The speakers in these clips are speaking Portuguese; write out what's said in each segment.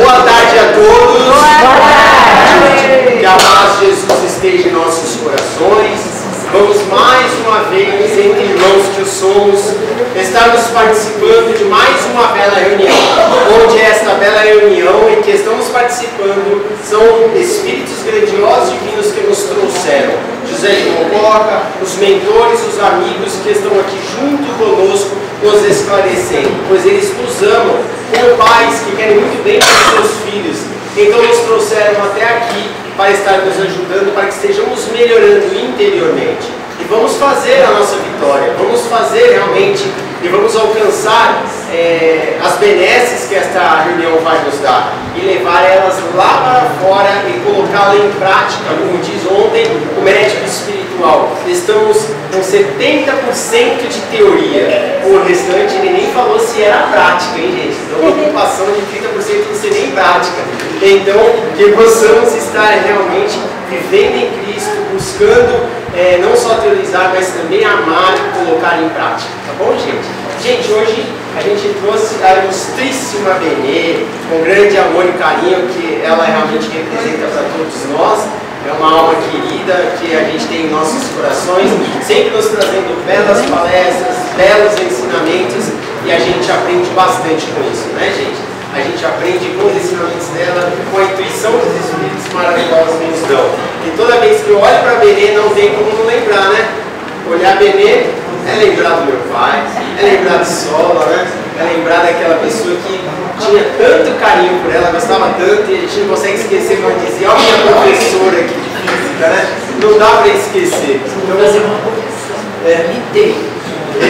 Boa tarde a todos. Boa tarde. Que a paz de Jesus esteja em nossos corações. Vamos mais uma vez, entre irmãos que o somos, estarmos participando de mais uma bela reunião. Onde esta bela reunião em que estamos participando são espíritos grandiosos e divinos que nos trouxeram. José de Mococa, os mentores, os amigos que estão aqui junto conosco, nos esclarecendo, pois eles nos amam como pais que querem muito bem para os seus filhos. Então nos trouxeram até aqui para estar nos ajudando, para que estejamos melhorando interiormente. E vamos fazer a nossa vitória, vamos fazer realmente e vamos alcançar as benesses que esta reunião vai nos dar e levar elas lá para fora e colocá-la em prática, como diz ontem o médico espiritual. Estamos com 70% de teoria, o restante ele nem falou se era prática, hein, gente? Então uma ocupação de 30% não ser nem prática. Então que possamos estar realmente vivendo em Cristo, buscando não só teorizar, mas também amar e colocar em prática, tá bom, gente? Gente, hoje a gente trouxe a ilustríssima Benê, com grande amor e carinho que ela realmente representa para todos nós. É uma alma querida que a gente tem em nossos corações, sempre nos trazendo belas palestras, belos ensinamentos, e a gente aprende bastante com isso, né, gente? A gente aprende com os ensinamentos dela, com a intuição dos espíritos maravilhosos que nos dão. E toda vez que eu olho para a Benê, não tem como não lembrar, né? Olhar a Benê é lembrar do meu pai, é lembrar de Sola, né? É lembrar daquela pessoa que tinha tanto carinho por ela, gostava tanto, e a gente não consegue esquecer quando dizia, ó, minha professora aqui de física, né? Não dá para esquecer. Então, fazer uma correção. Ele tem, é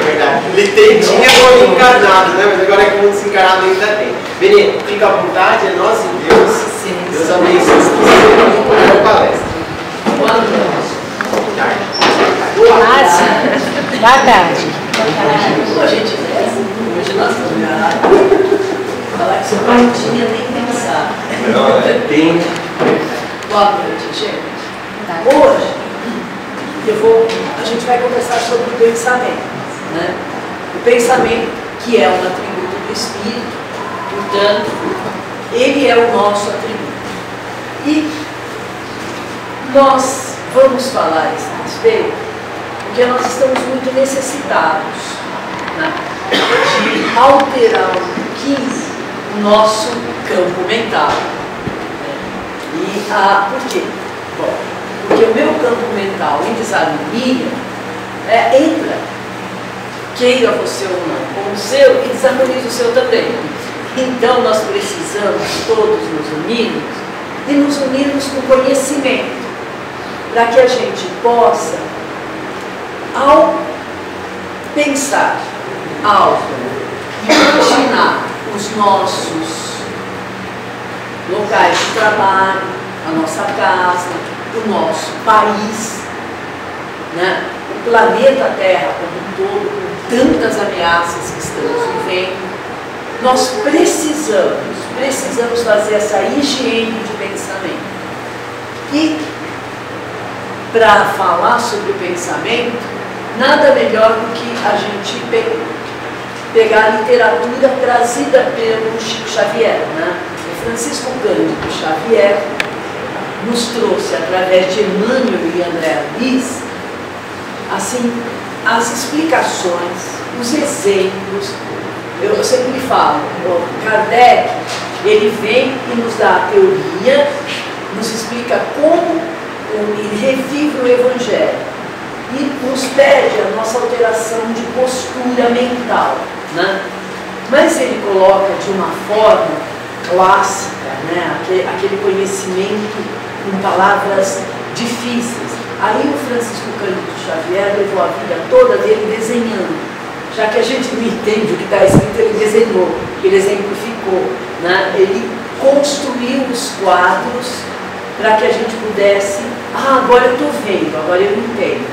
verdade. Ele tinha o encarnado, né? Mas agora é que o mundo desencarnado ainda tem. Benê, fica à vontade, é nós e Deus. Sim. Deus abençoe você. Boa palestra. Boa noite. Boa tarde. Boa tarde. Boa gente, hoje nós vamos falar que seu pai não tinha nem pensado. Não, tem. Boa noite, gente. Hoje a gente vai conversar sobre o pensamento, né? O pensamento que é um atributo do Espírito, portanto, ele é o nosso atributo. E nós vamos falar a esse respeito porque nós estamos muito necessitados, né, de alterar um pouquinho o nosso campo mental. E por quê? Bom, porque o meu campo mental em desarmonia entra, queira você ou não, com o seu e desarmoniza o seu também. Então nós precisamos todos nos unirmos e nos unirmos com conhecimento, para que a gente possa, ao pensar, ao imaginar os nossos locais de trabalho, a nossa casa, o nosso país, né? O planeta Terra como um todo, com tantas ameaças que estamos vivendo, nós precisamos fazer essa higiene de pensamento. E para falar sobre o pensamento, nada melhor do que a gente pegar a literatura trazida pelo Chico Xavier, né? O Francisco Cândido Xavier nos trouxe, através de Emmanuel e André Luiz, assim, as explicações, os exemplos. Eu sempre falo, o Kardec, ele vem e nos dá a teoria, nos explica como ele revive o Evangelho e nos pede a nossa alteração de postura mental, né? Mas ele coloca de uma forma clássica, né? Aquele conhecimento com palavras difíceis. Aí o Francisco Cândido Xavier levou a vida toda dele desenhando. Já que a gente não entende o que está escrito, ele desenhou, ele exemplificou, né? Ele construiu os quadros para que a gente pudesse, agora eu estou vendo, agora eu entendo,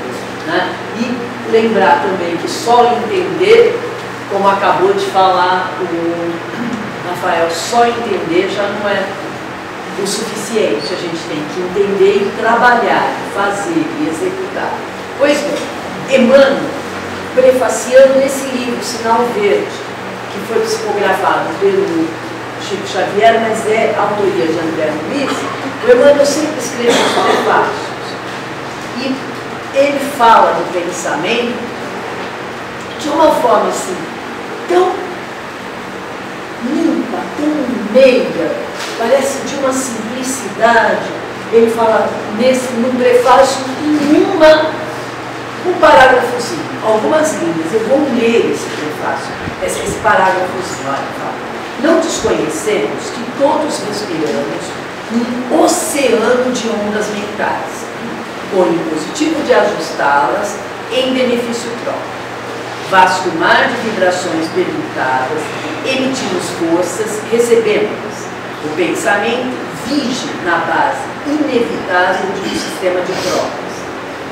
né? E lembrar também que só entender, como acabou de falar o Rafael, só entender já não é o suficiente. A gente tem que entender e trabalhar, fazer e executar. Pois bem, Emmanuel, prefaciando esse livro, Sinal Verde, que foi psicografado pelo Chico Xavier, mas é autoria de André Luiz. O Emmanuel sempre escreveu os prefácios. E ele fala do pensamento de uma forma assim, tão limpa, tão meiga, parece de uma simplicidade. Ele fala num prefácio em um parágrafozinho, algumas linhas. Eu vou ler esse prefácio, esse parágrafozinho. Olha, fala: não desconhecemos que todos respiramos um oceano de ondas mentais, com o impositivo de ajustá-las em benefício próprio. Vasto mar de vibrações permutadas, emitimos forças, recebemos-las. O pensamento vige na base inevitável de um sistema de trocas.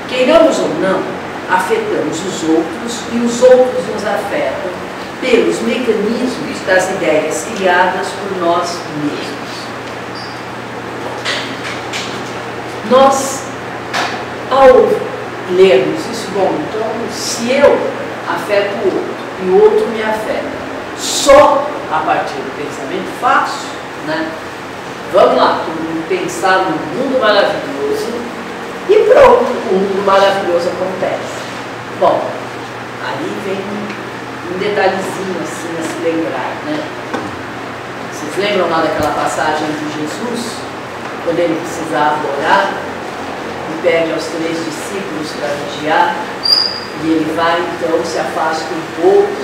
Queiramos ou não, afetamos os outros e os outros nos afetam pelos mecanismos das ideias criadas por nós mesmos. Nós, ao lermos isso, bom, então, se eu afeto o outro e o outro me afeta, só a partir do pensamento fácil, né? Vamos lá, todo mundo pensar num mundo maravilhoso e pronto, o mundo maravilhoso acontece. Bom, aí vem um detalhezinho assim a se lembrar, né? Vocês lembram lá daquela passagem de Jesus, quando ele precisava orar e pede aos 3 discípulos para vigiar, e ele vai então, se afasta um pouco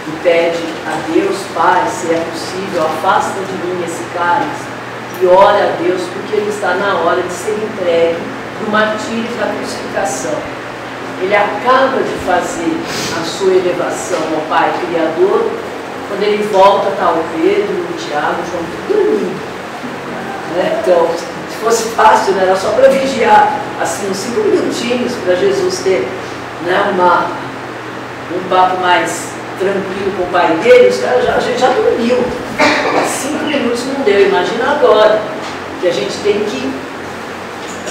e pede a Deus: Pai, se é possível, afasta de mim esse cálice, e ora a Deus porque ele está na hora de ser entregue para o martírio da crucificação. Ele acaba de fazer a sua elevação ao Pai Criador. Quando ele volta, está o Pedro, o Tiago, o João, tudo dormindo, né? Então, se fosse fácil, né, era só para vigiar assim uns 5 minutinhos para Jesus ter, né, um papo mais tranquilo com o pai dele. Os caras a gente já dormiu. 5 minutos não deu. Imagina agora que a gente tem que,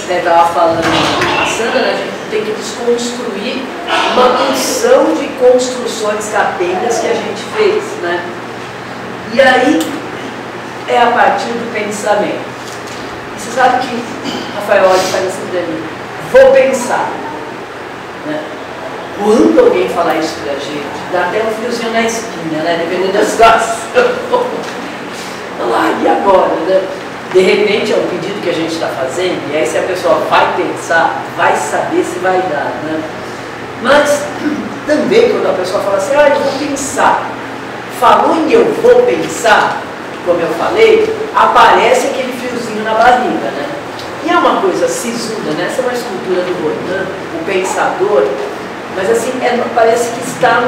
até estava falando a Sandra, né, a gente tem que desconstruir uma porção de construções capengas que a gente fez, né? E aí é a partir do pensamento. E você sabe que Rafael olha e faz assim para mim: vou pensar, né? Quando alguém falar isso pra gente, dá até um friozinho na espinha, né? Dependendo da situação. Lá, e agora, né? De repente é um pedido que a gente está fazendo, e aí se a pessoa vai pensar, vai saber se vai dar, né? Mas também quando a pessoa fala assim: eu vou pensar, falou em eu vou pensar, como eu falei, aparece aquele friozinho na barriga, né? E é uma coisa sisuda, né? Essa é uma escultura do Rodin, o pensador, mas assim, parece que está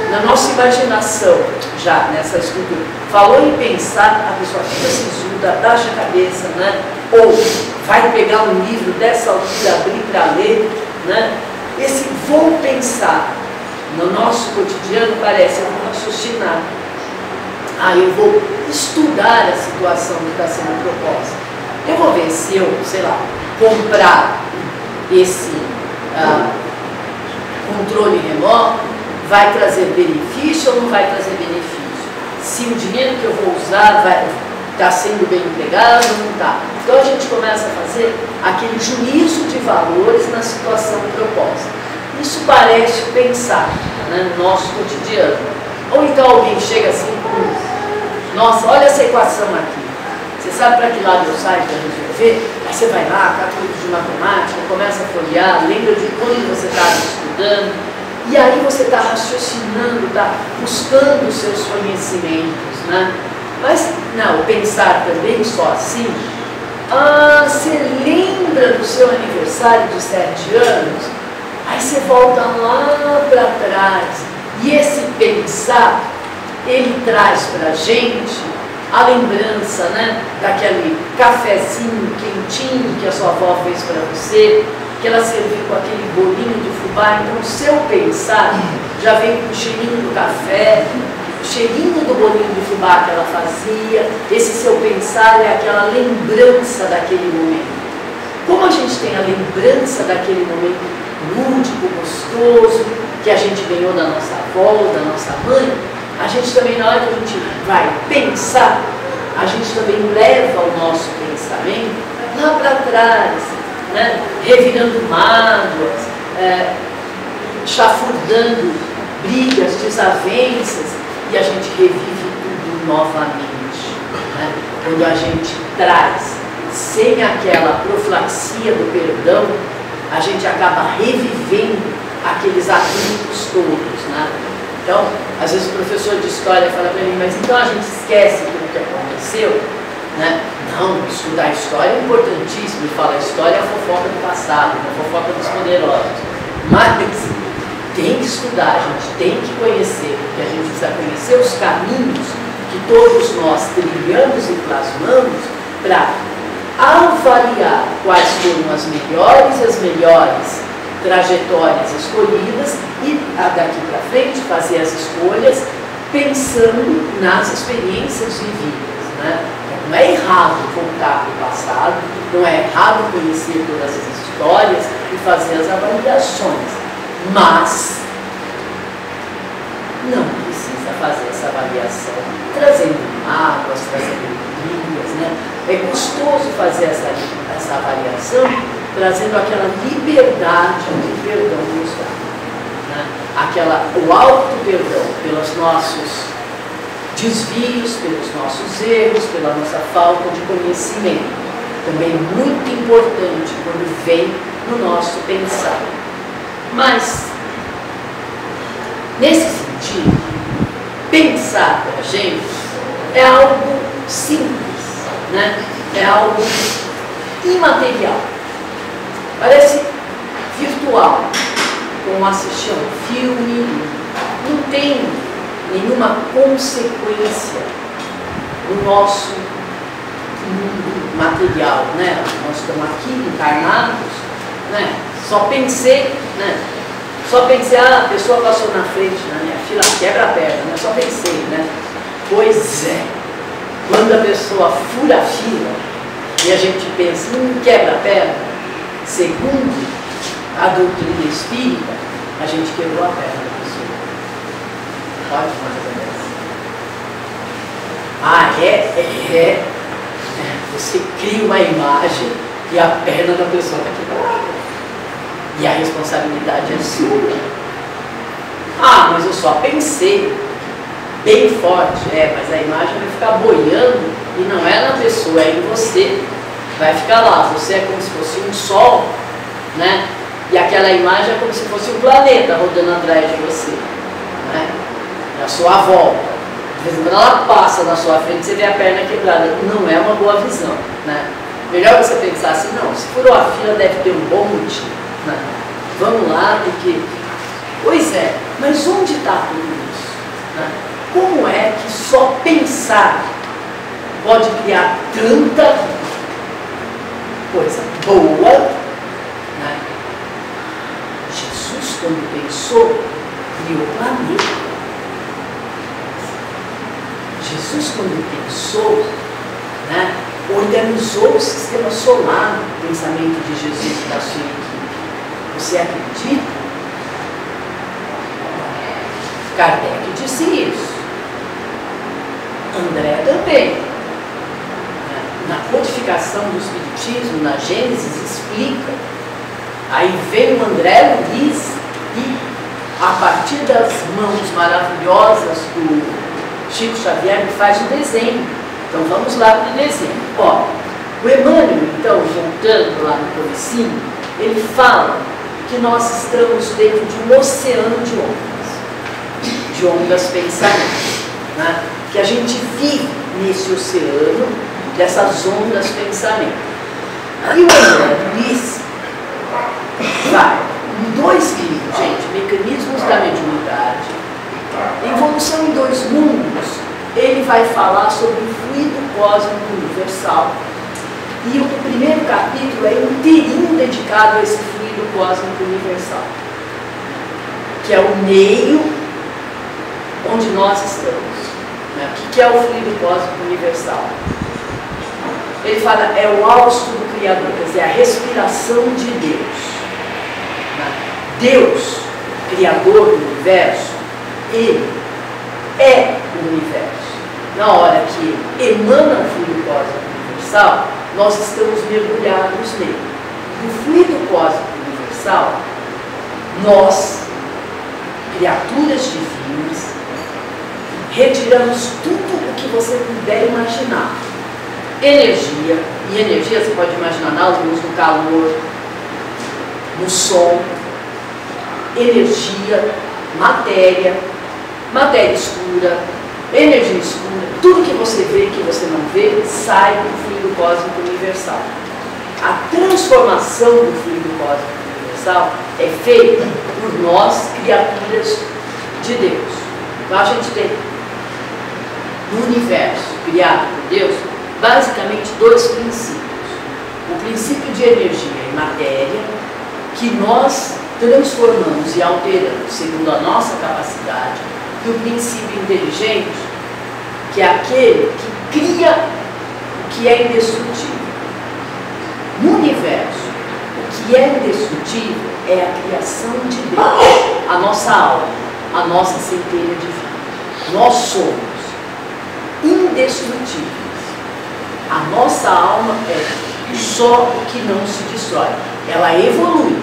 na nossa imaginação já, nessa escultura. Falou em pensar, a pessoa fica sisuda, baixa a cabeça, né? Ou vai pegar um livro dessa altura, abrir para ler, né? Esse vou pensar, no nosso cotidiano parece: eu vou raciocinar, eu vou estudar a situação que está sendo proposta. Eu vou ver se eu, sei lá, comprar esse controle remoto vai trazer benefício ou não vai trazer benefício. Se o dinheiro que eu vou usar está sendo bem empregado ou não está. Então a gente começa a fazer aquele juízo de valores na situação proposta. Isso parece pensar, né, no nosso cotidiano. Ou então alguém chega assim com: nossa, olha essa equação aqui. Você sabe para que lado eu saio para resolver? Aí você vai lá, cata livro de matemática, começa a folhear, lembra de quando você estava estudando, e aí você está raciocinando, está buscando os seus conhecimentos, né? Mas não, pensar também só assim. Você lembra do seu aniversário de 7 anos? Aí você volta lá para trás, e esse pensar, ele traz para a gente a lembrança, né, daquele cafezinho quentinho que a sua avó fez para você, que ela serviu com aquele bolinho de fubá. Então o seu pensar já vem com o cheirinho do café, o cheirinho do bolinho de fubá que ela fazia. Esse seu pensar é aquela lembrança daquele momento. Como a gente tem a lembrança daquele momento lúdico, gostoso, que a gente ganhou da nossa avó, da nossa mãe, a gente também, na hora que a gente vai pensar, a gente também leva o nosso pensamento lá para trás, né? Revirando mágoas, chafurdando brigas, desavenças, e a gente revive tudo novamente, né? Quando a gente traz, sem aquela profilaxia do perdão, a gente acaba revivendo aqueles atritos todos, né? Então, às vezes o professor de história fala para mim, mas então a gente esquece tudo que aconteceu, né? Não, estudar história é importantíssimo. Ele fala, história é a fofoca do passado, a fofoca dos poderosos. Mas tem que estudar, a gente tem que conhecer, porque a gente precisa conhecer os caminhos que todos nós trilhamos e plasmamos para avaliar quais foram as melhores trajetórias escolhidas e daqui para frente fazer as escolhas pensando nas experiências vividas, né? Não é errado voltar para o passado, não é errado conhecer todas as histórias e fazer as avaliações, mas não precisa fazer essa avaliação trazendo mágoas, trazendo brigas, né? É gostoso fazer essa avaliação trazendo aquela liberdade que o perdão nos dá, né? O auto-perdão pelos nossos desvios, pelos nossos erros, pela nossa falta de conhecimento. Também muito importante quando vem no nosso pensar. Mas, nesse sentido, pensar para a gente é algo simples, né? É algo imaterial. Parece virtual, como assistir a um filme, não tem nenhuma consequência no nosso mundo material, né? Nós estamos aqui encarnados, né? Só pensei, né? Só pensei, a pessoa passou na frente na minha fila, quebra a perna, né? Só pensei, né? Pois é, quando a pessoa fura a fila e a gente pensa, quebra a perna, segundo a doutrina espírita, a gente quebrou a perna da pessoa. Pode fazer você cria uma imagem e a perna da pessoa está quebrada. E a responsabilidade é sua. Mas eu só pensei bem forte. Mas a imagem vai ficar boiando e não é na pessoa, é em você. Vai ficar lá, você é como se fosse um sol, né? E aquela imagem é como se fosse um planeta rodando atrás de você, né? Na sua volta. De vez em quando ela passa na sua frente, você vê a perna quebrada. Não é uma boa visão, né? Melhor você pensar assim, não, se furou a fila deve ter um bom motivo, né? Vamos lá, porque... Pois é, mas onde está tudo isso, né? Como é que só pensar pode criar tanta coisa boa, né? Jesus, quando pensou, criou o planeta. Jesus, quando pensou, né, organizou o sistema solar, o pensamento de Jesus e da sua equipe. Você acredita? Kardec disse isso. André também. Na codificação do Espiritismo, na Gênesis, explica. Aí vem o André Luiz e, a partir das mãos maravilhosas do Chico Xavier, ele faz o desenho. Então vamos lá para o desenho. O Emmanuel, então, voltando lá no comecinho, ele fala que nós estamos dentro de um oceano de ondas pensamento, né? Que a gente vive nesse oceano dessas ondas pensamento. E o André Luiz vai em 2 livros, gente, Mecanismos da Mediunidade, Evolução em 2 Mundos. Ele vai falar sobre o fluido cósmico universal. E o primeiro capítulo é inteirinho dedicado a esse fluido cósmico universal, que é o meio onde nós estamos, né? O que é o fluido cósmico universal? Ele fala, é o hausto do Criador, quer dizer, a respiração de Deus. Deus, Criador do universo, Ele é o universo. Na hora que emana o fluido cósmico universal, nós estamos mergulhados nele. No fluido cósmico universal, nós, criaturas divinas, retiramos tudo o que você puder imaginar. Energia, e energia você pode imaginar na luz, no calor, no som, energia, matéria, matéria escura, energia escura, tudo que você vê e que você não vê sai do fluido cósmico universal. A transformação do fluido cósmico universal é feita por nós, criaturas de Deus. Então a gente tem no universo criado por Deus basicamente dois princípios. O princípio de energia e matéria, que nós transformamos e alteramos segundo a nossa capacidade, e o princípio inteligente, que é aquele que cria o que é indestrutível. No universo, o que é indestrutível é a criação de Deus, a nossa alma, a nossa centelha divina. Nós somos indestrutíveis. A nossa alma é só o que não se destrói. Ela evolui.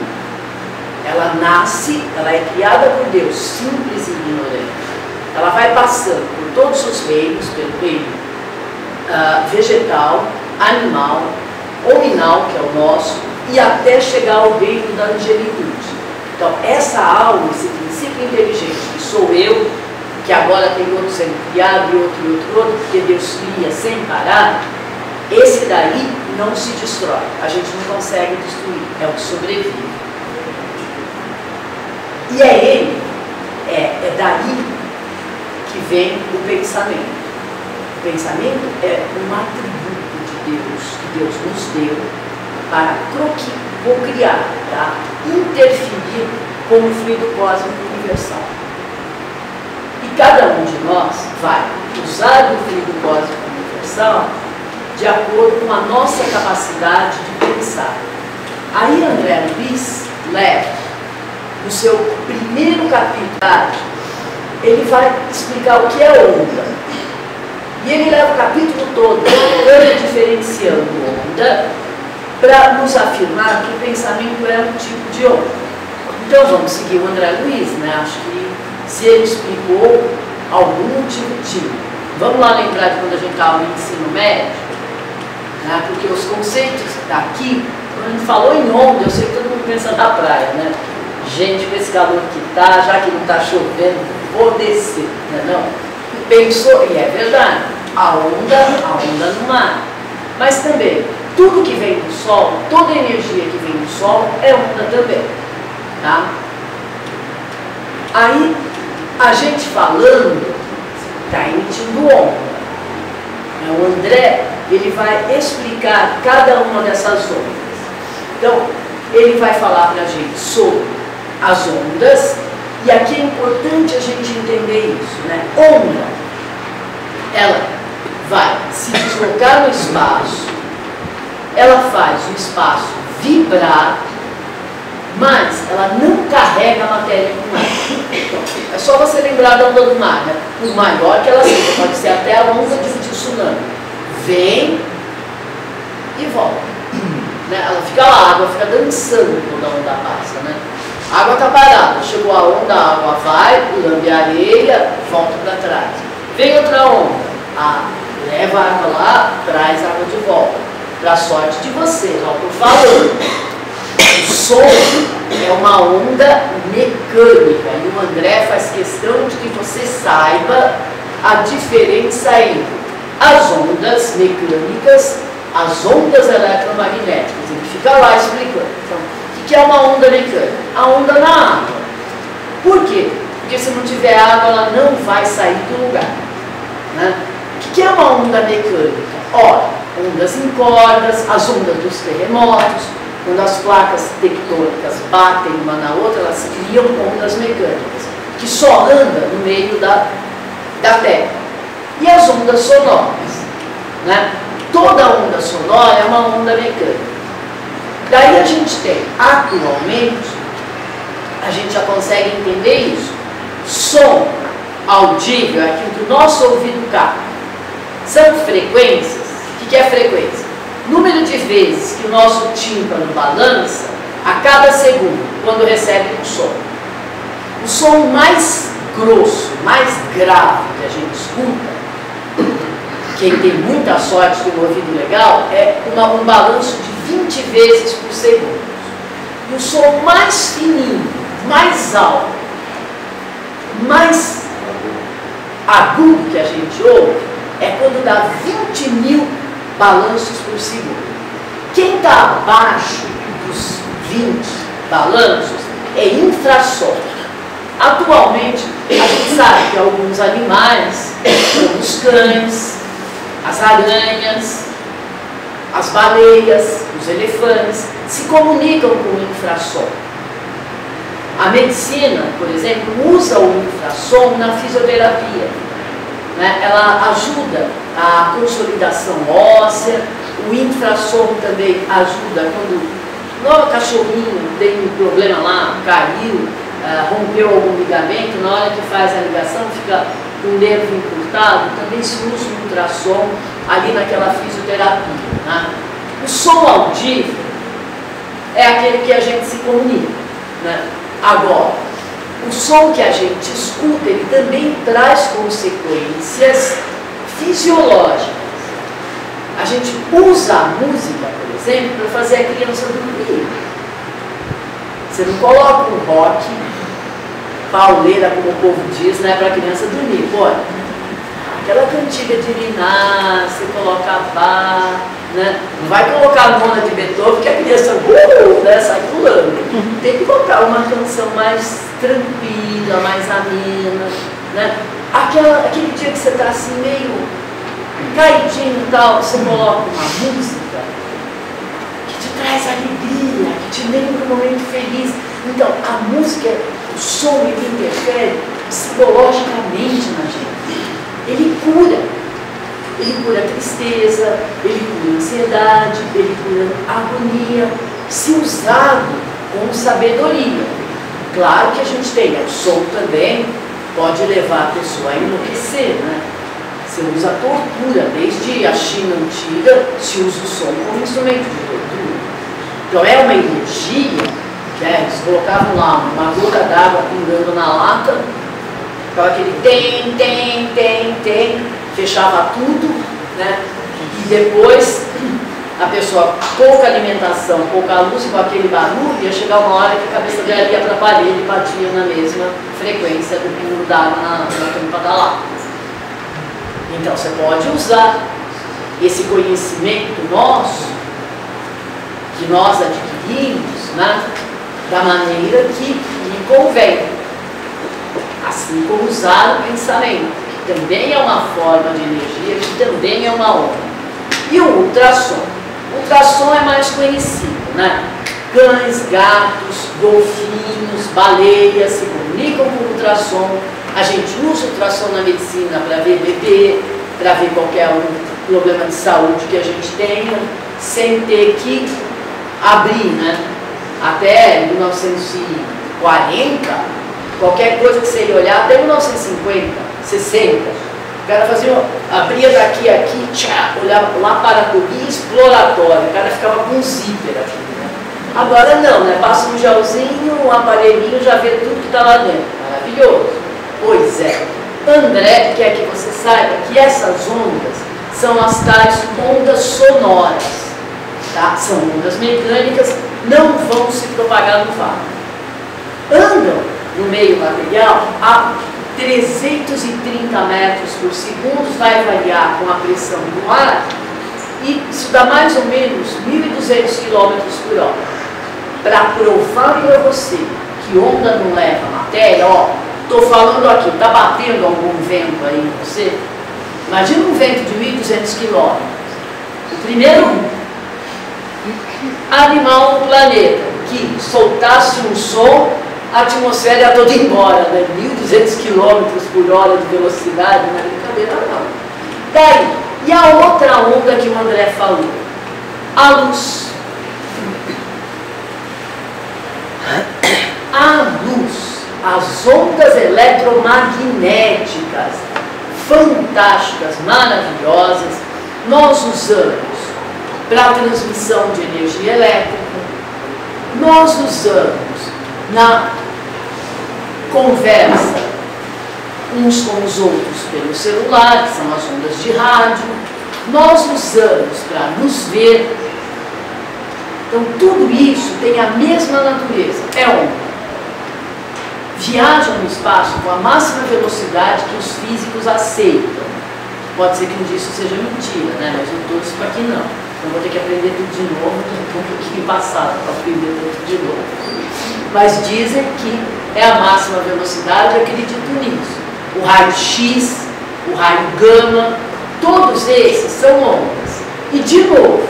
Ela nasce, ela é criada por Deus, simples e ignorante. Ela vai passando por todos os reinos, pelo reino vegetal, animal, hominal, que é o nosso, e até chegar ao reino da angelitude. Então, essa alma, esse princípio inteligente, que sou eu, que agora tem outro sendo criado, e outro, porque Deus cria sem parar, esse daí não se destrói. A gente não consegue destruir, é o que sobrevive. E é ele, é daí que vem o pensamento. O pensamento é um atributo de Deus, que Deus nos deu para cocriar, para interferir com o fluido cósmico universal. E cada um de nós vai usar o fluido cósmico universal de acordo com a nossa capacidade de pensar. Aí André Luiz leva, no seu primeiro capítulo, ele vai explicar o que é onda. E ele leva o capítulo todo diferenciando onda para nos afirmar que o pensamento é um tipo de onda. Então vamos seguir o André Luiz, né? Acho que se ele explicou, algum motivo tinha. Vamos lá lembrar de quando a gente estava no ensino médio, né? Porque os conceitos que está aqui, quando a gente falou em onda, eu sei que todo mundo pensa na praia, né? Gente, com esse calor que tá, já que não está chovendo, vou descer, né? Não? Pensou, e é verdade, a onda no mar. Mas também, tudo que vem do Sol, toda energia que vem do Sol é onda também. Tá? Aí, a gente falando, está emitindo onda. O André, ele vai explicar cada uma dessas ondas. Então, ele vai falar para a gente sobre as ondas, e aqui é importante a gente entender isso, né? Onda, ela vai se deslocar no espaço, ela faz o espaço vibrar, mas ela não carrega a matéria com ela. Então, é só você lembrar da onda do mar, né? Por maior que ela seja, pode ser até a onda de tsunami. Vem e volta. Né? Ela fica lá, a água fica dançando quando a onda passa, né? A água está parada, chegou a onda, a água vai, lambe a areia, volta para trás. Vem outra onda, leva a água lá, traz a água de volta. Para a sorte de você, já estou falando. O som é uma onda mecânica, e o André faz questão de que você saiba a diferença entre as ondas mecânicas, as ondas eletromagnéticas. Ele fica lá explicando. Então, o que é uma onda mecânica? A onda na água. Por quê? Porque se não tiver água, ela não vai sair do lugar. Né? O que é uma onda mecânica? Ora, ondas em cordas, as ondas dos terremotos. Quando as placas tectônicas batem uma na outra, elas criam ondas mecânicas, que só andam no meio da Terra. E as ondas sonoras, né? Toda onda sonora é uma onda mecânica. Daí a gente tem, atualmente, a gente já consegue entender isso. Som audível é aquilo que o nosso ouvido capta. São frequências. O que é frequência? Número de vezes que o nosso tímpano balança a cada segundo, quando recebe um som. O som mais grosso, mais grave que a gente escuta, quem tem muita sorte de um ouvido legal, é um balanço de 20 vezes por segundo. E o som mais fininho, mais alto, mais agudo que a gente ouve, é quando dá 20 mil balanços por segundo. Quem está abaixo dos 20 balanços é infrassom. Atualmente, a gente sabe que alguns animais, como os cães, as aranhas, as baleias, os elefantes, se comunicam com o infrassom. A medicina, por exemplo, usa o infrassom na fisioterapia. Ela ajuda a consolidação óssea, o infrassom também ajuda quando o cachorrinho tem um problema lá, caiu, rompeu algum ligamento, na hora que faz a ligação fica um nervo encurtado, também se usa o ultrassom ali naquela fisioterapia. O som audível é aquele que a gente se comunica. Agora, o som que a gente escuta, ele também traz consequências fisiológicas. A gente usa a música, por exemplo, para fazer a criança dormir. Você não coloca um rock, pauleira, como o povo diz, para a criança dormir. Pode. Aquela cantiga de ninar, você coloca Bach, não vai colocar a nona de Beethoven, que a criança sai pulando. Tem que colocar uma canção mais tranquila, mais amena. Aquele dia que você está assim meio caidinho e tal, você coloca uma música que te traz alegria, que te lembra um momento feliz. Então, a música, o som, ele interfere psicologicamente na gente. Ele cura a tristeza, ele cura a ansiedade, ele cura a agonia, se usado com sabedoria. Claro que a gente tem, o som também pode levar a pessoa a enlouquecer, Você usa a tortura, desde a China antiga se usa o som como instrumento de tortura. Então é uma energia, eles colocavam lá uma gota d'água pingando na lata, ficava aquele tem, fechava tudo, e depois a pessoa, pouca alimentação, pouca luz, com aquele barulho, ia chegar uma hora que a cabeça dela ia para a parede e batia na mesma frequência do pingo d'água na tampa da lata. Então você pode usar esse conhecimento nosso, que nós adquirimos, da maneira que lhe convém. Assim como usar o pensamento, que também é uma forma de energia, que também é uma onda. E o ultrassom? O ultrassom é mais conhecido, Cães, gatos, golfinhos, baleias se comunicam com o ultrassom. A gente usa o ultrassom na medicina para ver bebê, para ver qualquer problema de saúde que a gente tenha, sem ter que abrir, Até 1940, qualquer coisa que você ia olhar, até 1950, 60, o cara abria daqui a aqui, olhava lá para a exploratória, o cara ficava com um zíper aqui. Agora não, passa um gelzinho, um aparelhinho, já vê tudo que está lá dentro. Maravilhoso. Pois é. André quer que você saiba que essas ondas são as tais ondas sonoras. São ondas mecânicas, não vão se propagar no vácuo. Andam no meio material a 330 metros por segundo, vai variar com a pressão do ar, e isso dá mais ou menos 1.200 km por hora. Para provar para você que onda não leva matéria, estou falando aqui, está batendo algum vento aí em você? Imagina um vento de 1.200 km. O primeiro animal no planeta que soltasse um som, a atmosfera ia toda embora, 1.200 km por hora de velocidade, não é brincadeira não. Daí, e a outra onda que o André falou? A luz. A luz, as ondas ondas eletromagnéticas fantásticas, maravilhosas, nós usamos para a transmissão de energia elétrica, nós usamos na conversa uns com os outros pelo celular, que são as ondas de rádio, nós usamos para nos ver. Então tudo isso tem a mesma natureza, é onda. Viajam no espaço com a máxima velocidade que os físicos aceitam. Pode ser que um dia isso seja mentira, né? Mas eu torço para que não. Então vou ter que aprender tudo de novo, estou um pouquinho passado para aprender tudo de novo. Mas dizem que é a máxima velocidade, eu acredito nisso. O raio X, o raio gama, todos esses são ondas. E de novo,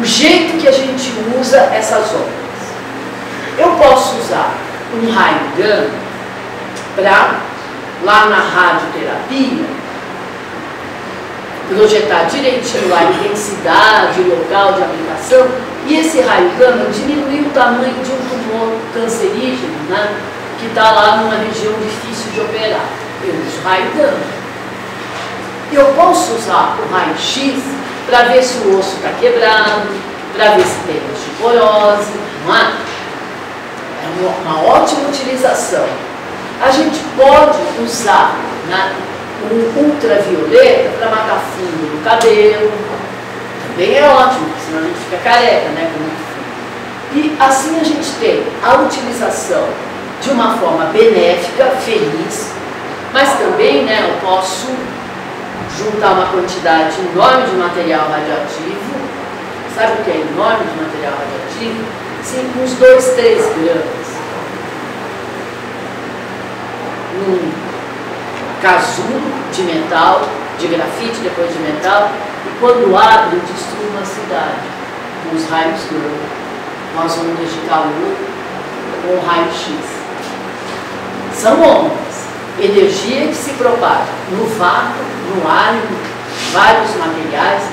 o jeito que a gente usa essas ondas. Eu posso usar um raio gama para, lá na radioterapia, projetar direitinho a intensidade, o local de aplicação, e esse raio gama diminuir o tamanho de um tumor cancerígeno, né, que está lá numa região difícil de operar. Eu uso raio gama. Eu posso usar o raio X para ver se o osso está quebrado, para ver se tem osteoporose, não é? É uma ótima utilização. A gente pode usar, né, um ultravioleta para matar fungo no cabelo. Também é ótimo, porque senão a gente fica careca, né, com muito fungo. E assim a gente tem a utilização de uma forma benéfica, feliz, mas também, né, eu posso juntar uma quantidade enorme de material radioativo. Sabe o que é enorme de material radioativo? Sim, uns 2, 3 gramas. Um casulo de metal, de grafite, depois de metal, e quando abre, destrui uma cidade, com os raios gama, com as ondas de calor, com o raio X. São ondas, energia que se propaga no vácuo, no ar, em vários materiais,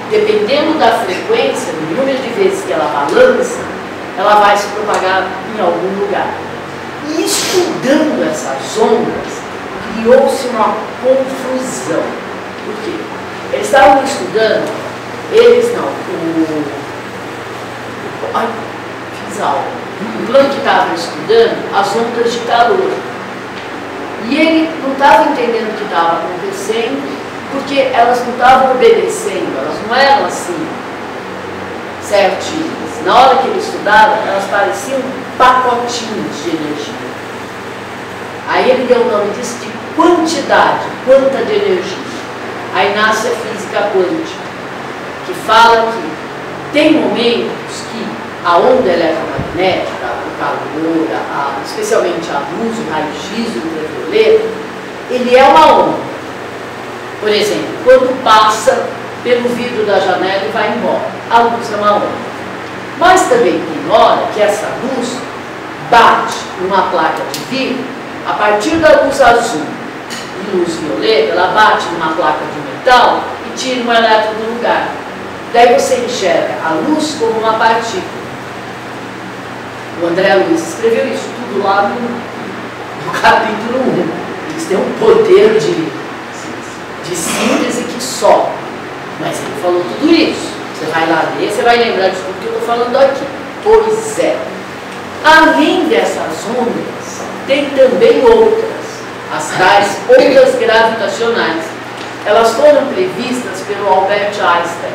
dependendo da frequência, do número de vezes que ela balança, ela vai se propagar em algum lugar. E estudando essas ondas, criou-se uma confusão. Por quê? Eles estavam estudando, ai, fiz aula. O Planck estava estudando as ondas de calor. E ele não estava entendendo o que estava acontecendo, porque elas não estavam obedecendo, elas não eram assim, certinhas. Na hora que ele estudava, elas pareciam pacotinhos de energia. Aí ele deu o nome disso de quantidade, quanta de energia. Aí nasce a física quântica, que fala que tem momentos que a onda eletromagnética, o calor, especialmente a luz, o raio-x, o ultravioleta, ele é uma onda. Por exemplo, quando passa pelo vidro da janela e vai embora, a luz é uma onda. Mas também tem hora que essa luz bate numa placa de vidro, a partir da luz azul e luz violeta, ela bate numa placa de metal e tira um elétron do lugar. Daí você enxerga a luz como uma partícula. O André Luiz escreveu isso tudo lá no capítulo 1. Eles têm um poder de síntese que só. Mas ele falou tudo isso. Você vai lá ler, você vai lembrar de tudo que eu estou falando aqui. Pois é. Além dessas ondas, tem também outras, as tais ondas gravitacionais. Elas foram previstas pelo Albert Einstein.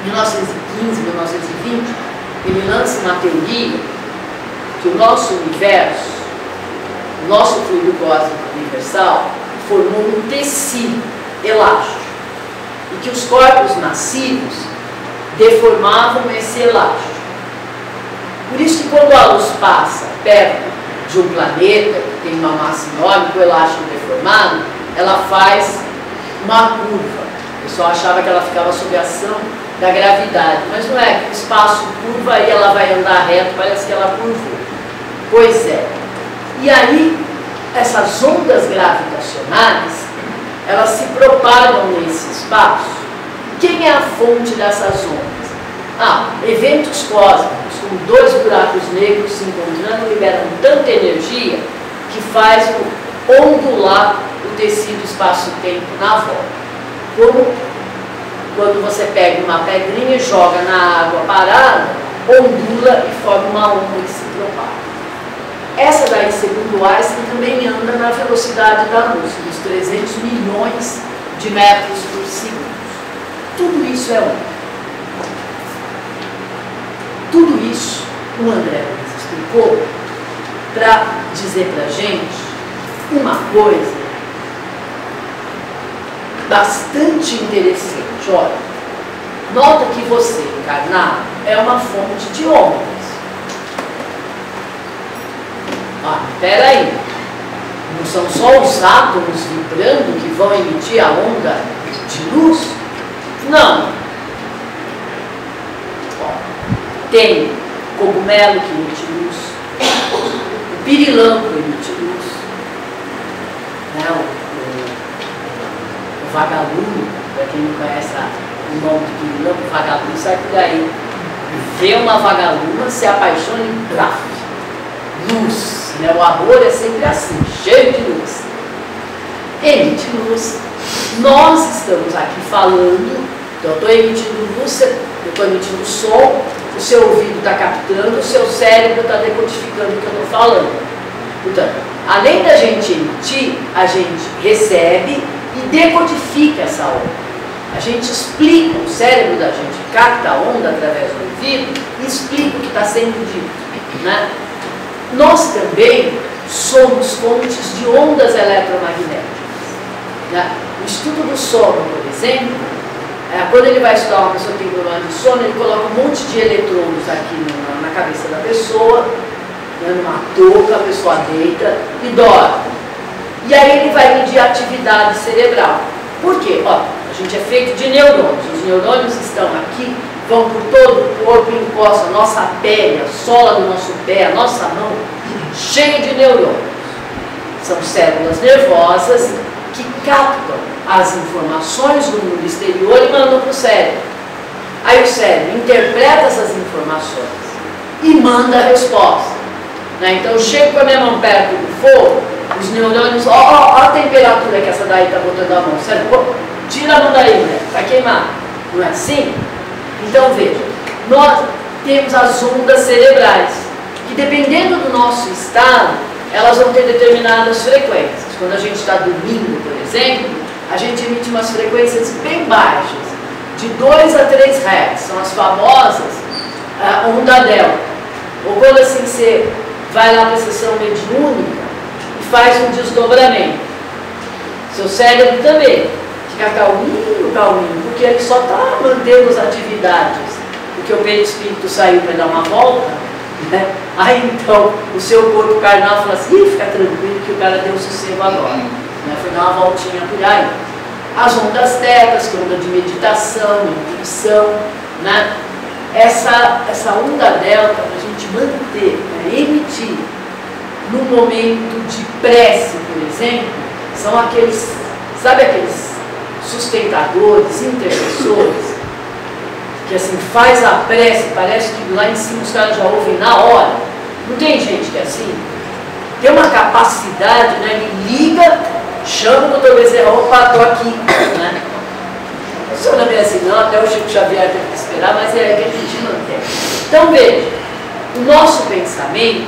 Em 1915, 1920, ele lança uma teoria que o nosso universo, o nosso fluido cósmico universal, formou um tecido elástico e que os corpos massivos deformavam esse elástico. Por isso que quando a luz passa perto de um planeta que tem uma massa enorme, com o elástico deformado, ela faz uma curva. O pessoal achava que ela ficava sob a ação da gravidade, mas não é, que o espaço curva e ela vai andar reto, parece que ela curvou. Pois é. E aí, essas ondas gravitacionais, elas se propagam nesse espaço. Quem é a fonte dessas ondas? Eventos cósmicos, como 2 buracos negros se encontrando, liberam tanta energia faz ondular o tecido espaço-tempo na volta. Como quando você pega uma pedrinha e joga na água parada, ondula e forma uma onda que se propaga. Essa daí, segundo Einstein, também anda na velocidade da luz, nos 300 milhões de metros por segundo. Tudo isso é onda. Tudo isso o André Luiz explicou para dizer para a gente uma coisa bastante interessante. Olha, nota que você, encarnado, é uma fonte de ondas. Ah, espera aí, não são só os átomos vibrando que vão emitir a onda de luz? Não. Ó, tem cogumelo que emite luz, o pirilampo emite luz, né? O vagalume, para quem não conhece o nome do pirilampo, o vagalume sai por aí, vê uma vagaluma, se apaixona e braf, luz. Né? O amor é sempre assim, cheio de luz. Emite luz. Nós estamos aqui falando, então eu estou emitindo luz, eu estou emitindo som, o seu ouvido está captando, o seu cérebro está decodificando o que eu estou falando. Portanto, além da gente emitir, a gente recebe e decodifica essa onda. A gente explica, o cérebro da gente capta a onda através do ouvido e explica o que está sendo dito. Né? Nós também somos fontes de ondas eletromagnéticas. Né? O estudo do sono, por exemplo, quando ele vai estudar uma pessoa que tem problema de sono, ele coloca um monte de eletrodos aqui na cabeça da pessoa, né, numa touca, a pessoa deita e dorme. E aí ele vai medir a atividade cerebral. Por quê? Ó, a gente é feito de neurônios. Os neurônios estão aqui, vão por todo o corpo, encostam a nossa pele, a sola do nosso pé, a nossa mão, cheia de neurônios. São células nervosas que captam as informações do mundo exterior e mandam para o cérebro. Aí o cérebro interpreta essas informações e manda a resposta. Né? Então eu chego com a minha mão perto do fogo, os neurônios, ó a temperatura que essa daí está botando a mão. O cérebro, tira a mão daí, né? Está queimado. Não é assim? Então veja, nós temos as ondas cerebrais, que dependendo do nosso estado, elas vão ter determinadas frequências. Quando a gente está dormindo, por exemplo, a gente emite umas frequências bem baixas, de 2 a 3 Hz, são as famosas onda delta. Ou quando assim você vai lá para a sessão mediúnica e faz um desdobramento, seu cérebro também fica calminho, calminho, porque ele só está mantendo as atividades, porque o perispírito saiu para dar uma volta, né? Aí então o seu corpo carnal fala assim, fica tranquilo que o cara deu sossego agora, né? Foi dar uma voltinha por aí. As ondas tetas, que é onda de meditação, intuição, né? Essa onda delta, para a gente manter, né? Emitir no momento de prece, por exemplo, são aqueles, sabe aqueles sustentadores, intercessores, que assim faz a prece, parece que lá em cima os caras já ouvem na hora. Não tem gente que é assim? Tem uma capacidade, né? Ele liga, chama o Dr. Bezerra, opa, estou aqui. Né? Não funciona bem assim não, até o Chico Xavier teve que esperar, mas é que a gente mantém. Então veja, o nosso pensamento,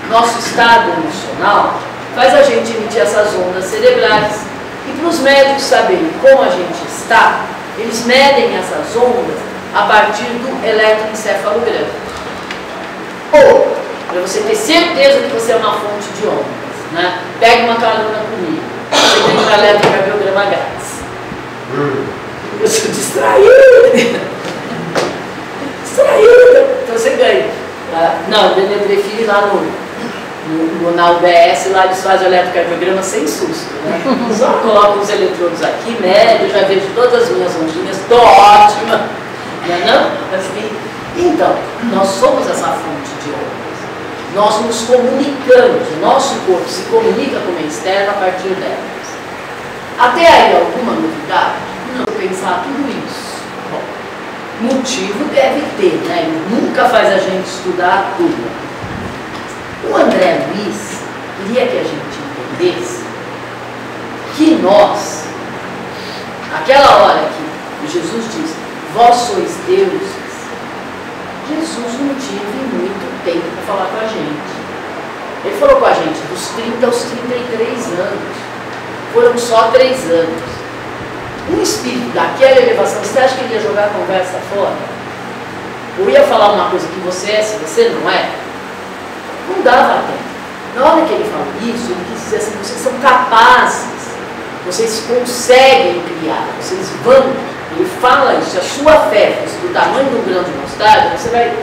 nosso estado emocional, faz a gente emitir essas ondas cerebrais. E para os médicos saberem como a gente está, eles medem essas ondas a partir do eletroencefalograma. Ou, para você ter certeza que você é uma fonte de ondas, né? Pegue uma carona comigo, você tem um eletrocardiograma grátis. Eu sou distraída. Distraída. Então você ganha. Não, eu prefiro ir lá na UBS, lá eles fazem o eletrocardiograma sem susto, né? Só coloco os eletrodos aqui, médio, já vejo todas as minhas ondinhas, estou ótima, não? Então, nós somos essa fonte de ondas. Nós nos comunicamos, o nosso corpo se comunica com o meio externo a partir delas. Até aí, alguma novidade? Não, pensar tudo isso. Bom, motivo deve ter, né? Ele nunca faz a gente estudar tudo. O André Luiz queria que a gente nós, naquela hora que Jesus diz, vós sois deuses, Jesus não teve muito tempo para falar com a gente. Ele falou com a gente dos 30 aos 33 anos. Foram só 3 anos. Um espírito daquela elevação, você acha que ele ia jogar a conversa fora? Ou ia falar uma coisa que você é, se você não é? Não dava tempo. Na hora que ele falou isso, ele quis dizer assim, vocês são capazes, vocês conseguem criar, vocês vão. Ele fala isso, se a sua fé fosse do tamanho do grão de mostarda, você vai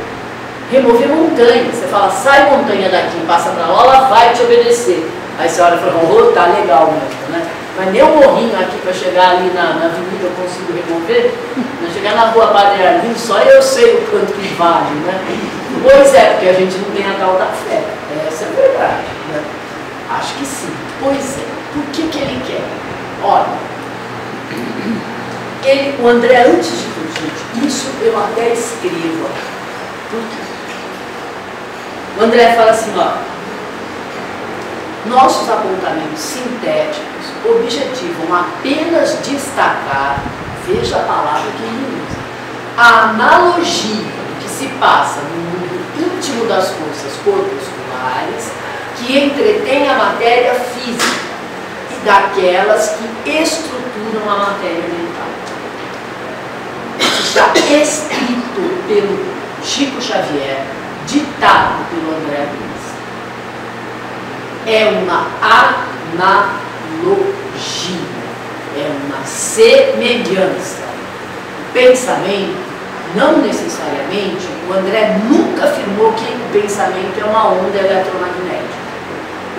remover montanhas. Você fala, sai montanha daqui, passa para lá, ela vai te obedecer. Aí você olha e fala, oh, tá legal mesmo, né? Mas nem um morrinho aqui para chegar ali na avenida eu consigo remover. Para chegar na rua Padre Arlindo, só eu sei o quanto que vale, né? Pois é, porque a gente não tem a tal da fé. Essa é a verdade, né? Acho que sim. Pois é. Por que ele quer? Olha, o André, antes de tudo, gente, isso eu até escrevo. Por quê? O André fala assim, ó, nossos apontamentos sintéticos objetivam apenas destacar, veja a palavra que ele usa, a analogia do que se passa no mundo íntimo das forças corpusculares que entretém a matéria física e daquelas que estruturam a matéria mental. Isso está escrito pelo Chico Xavier, ditado pelo André Luiz. É uma analogia, é uma semelhança. O pensamento, não necessariamente, o André nunca afirmou que o pensamento é uma onda eletromagnética.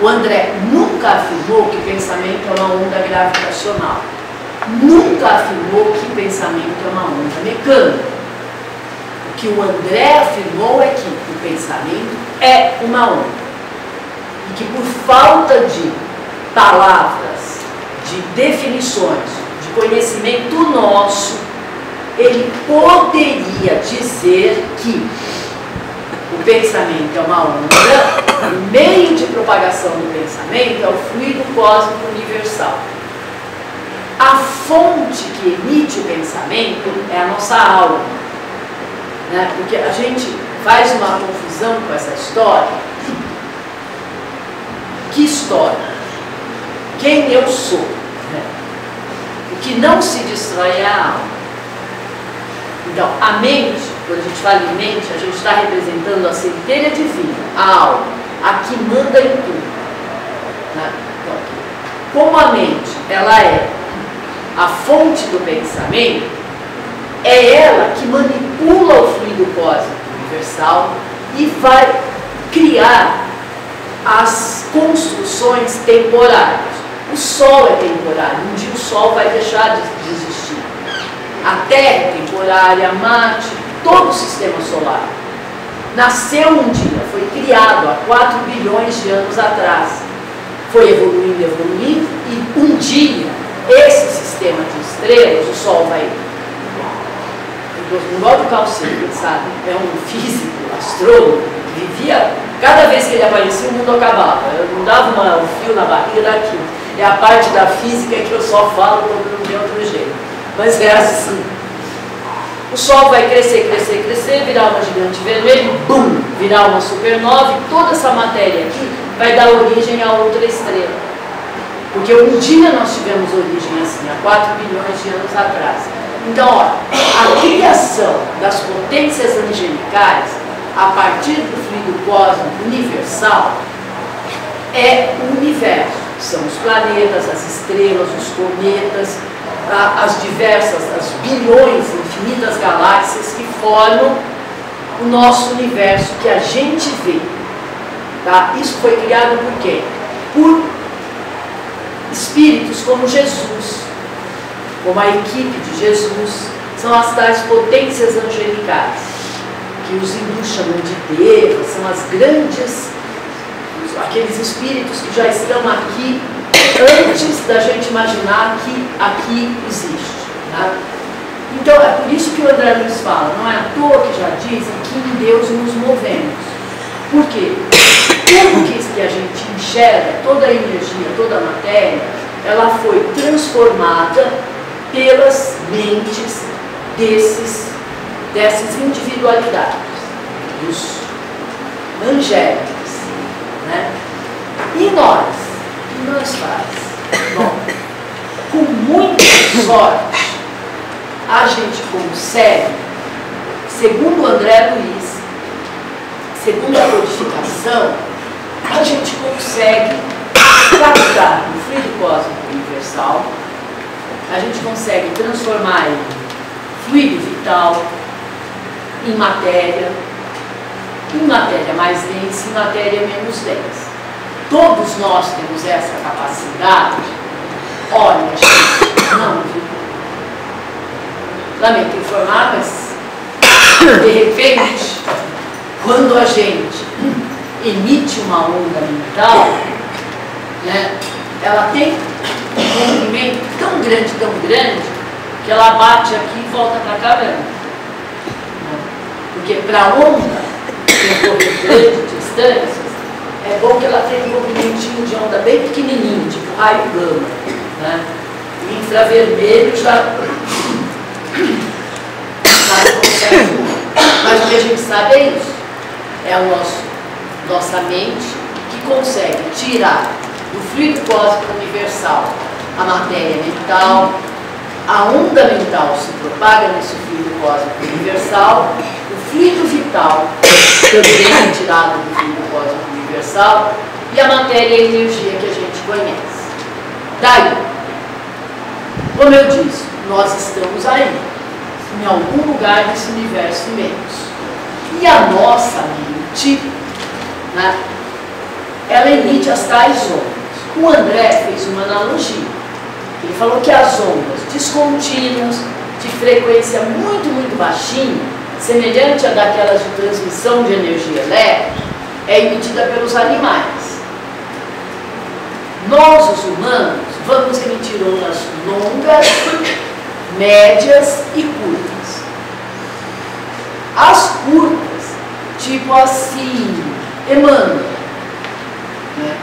O André nunca afirmou que pensamento é uma onda gravitacional. Nunca afirmou que pensamento é uma onda mecânica. O que o André afirmou é que o pensamento é uma onda. E que por falta de palavras, de definições, de conhecimento nosso, ele poderia dizer que o pensamento é uma onda, o meio de propagação do pensamento é o fluido cósmico universal. A fonte que emite o pensamento é a nossa alma, né? Porque a gente faz uma confusão com essa história. Que história? Quem eu sou? Né? O que não se destrói é a alma. Então, a mente, quando a gente fala em mente, a gente está representando a centelha divina, a alma, a que manda em tudo. Né? Então, como a mente, ela é a fonte do pensamento, é ela que manipula o fluido cósmico universal e vai criar as construções temporárias. O Sol é temporário, um dia o Sol vai deixar de existir. A Terra é temporária, Marte, todo o sistema solar. Nasceu um dia, foi criado há 4 bilhões de anos atrás. Foi evoluindo, evoluindo, e um dia, esse sistema de estrelas, o Sol vai... Igual do Carl Sagan, sabe? É um físico, astrônomo, que vivia... Cada vez que ele aparecia, o mundo acabava. Eu não dava um fio na barriga daquilo. É a parte da física que eu só falo quando não tem outro jeito. Mas é assim. O Sol vai crescer, crescer, crescer, virar uma gigante vermelha, bum, virar uma supernova, e toda essa matéria aqui vai dar origem a outra estrela. Porque um dia nós tivemos origem assim, há 4 bilhões de anos atrás. Então, ó, a criação das potências angelicais, a partir do fluido cósmico universal, é o universo. São os planetas, as estrelas, os cometas, as diversas, as bilhões, infinitas galáxias que formam o nosso universo que a gente vê. Tá? Isso foi criado por quê? Por espíritos como Jesus, como a equipe de Jesus, são as tais potências angelicais, que os hindus chamam de devas, são as grandes, aqueles espíritos que já estão aqui antes da gente imaginar que aqui existe. Tá? Então é por isso que o André Luiz fala, não é à toa que já dizem que em Deus nos movemos. Por quê? Tudo que a gente enxerga, toda a energia, toda a matéria, ela foi transformada pelas mentes dessas individualidades, dos angélicos, né? E nós? O que nós faz? Bom, com muita sorte, a gente consegue, segundo André Luiz, segundo a codificação, a gente consegue captar no fluido cósmico universal, a gente consegue transformar ele em fluido vital, em matéria mais densa e matéria menos densa. Todos nós temos essa capacidade. Olha, gente, não, viu? Lamento informar, mas de repente, quando a gente emite uma onda mental, né, ela tem um movimento tão grande, que ela bate aqui e volta para cá mesmo. Porque para a onda percorrer grandes distâncias, é bom que ela tenha um movimentinho de onda bem pequenininho, tipo raio gama, né? E infravermelho já consegue. Mas o que a gente sabe é isso. É a nossa mente que consegue tirar do fluido cósmico universal a matéria mental, a onda mental se propaga nesse fluido cósmico universal, o fluido vital também é tirado do fluido cósmico universal e a matéria e a energia que a gente conhece. Daí, como eu disse, nós estamos aí, em algum lugar desse universo imenso. E a nossa mente, né, ela emite as tais ondas. O André fez uma analogia. Ele falou que as ondas descontínuas, de frequência muito baixinha, semelhante a daquelas de transmissão de energia elétrica, é emitida pelos animais. Nós, os humanos, vamos emitir ondas longas, médias e curtas. As curtas, tipo assim, Emmanuel, né?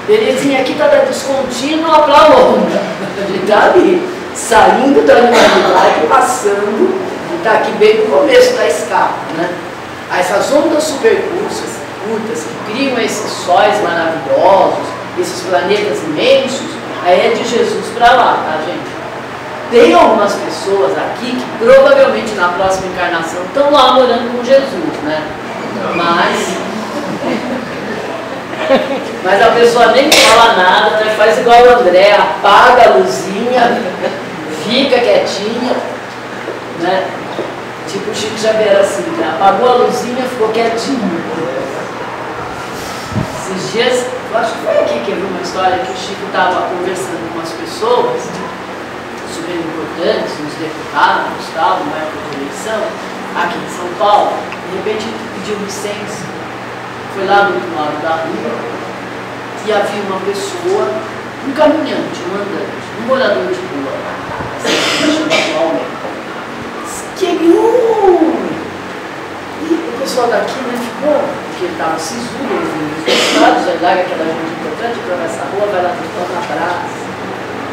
Belezinha, aqui está da descontínua para a onda. A gente está ali, saindo da animalidade, passando, está aqui bem no começo da escala, né? Essas ondas supercurtas que criam esses sóis maravilhosos, esses planetas imensos, aí é de Jesus para lá, tá, gente? Tem algumas pessoas aqui que provavelmente na próxima encarnação estão lá morando com Jesus, né? Mas a pessoa nem fala nada, né? Faz igual o André, apaga a luzinha, fica quietinha, né? Tipo o Chico Xavier assim, né? Apagou a luzinha, ficou quietinho. Esses dias, eu acho que foi aqui que eu vi uma história que o Chico estava conversando com as pessoas super importantes, uns deputados, tal, numa época de eleição, aqui em São Paulo. De repente ele pediu licença, foi lá do outro lado da rua e havia uma pessoa, um caminhante, um andante, um morador de rua, e o pessoal daqui, né, ficou, porque ele estava sisudo, ouvindo os deputados, aí larga aquela gente importante, atravessa a rua, vai lá no pão, abraça,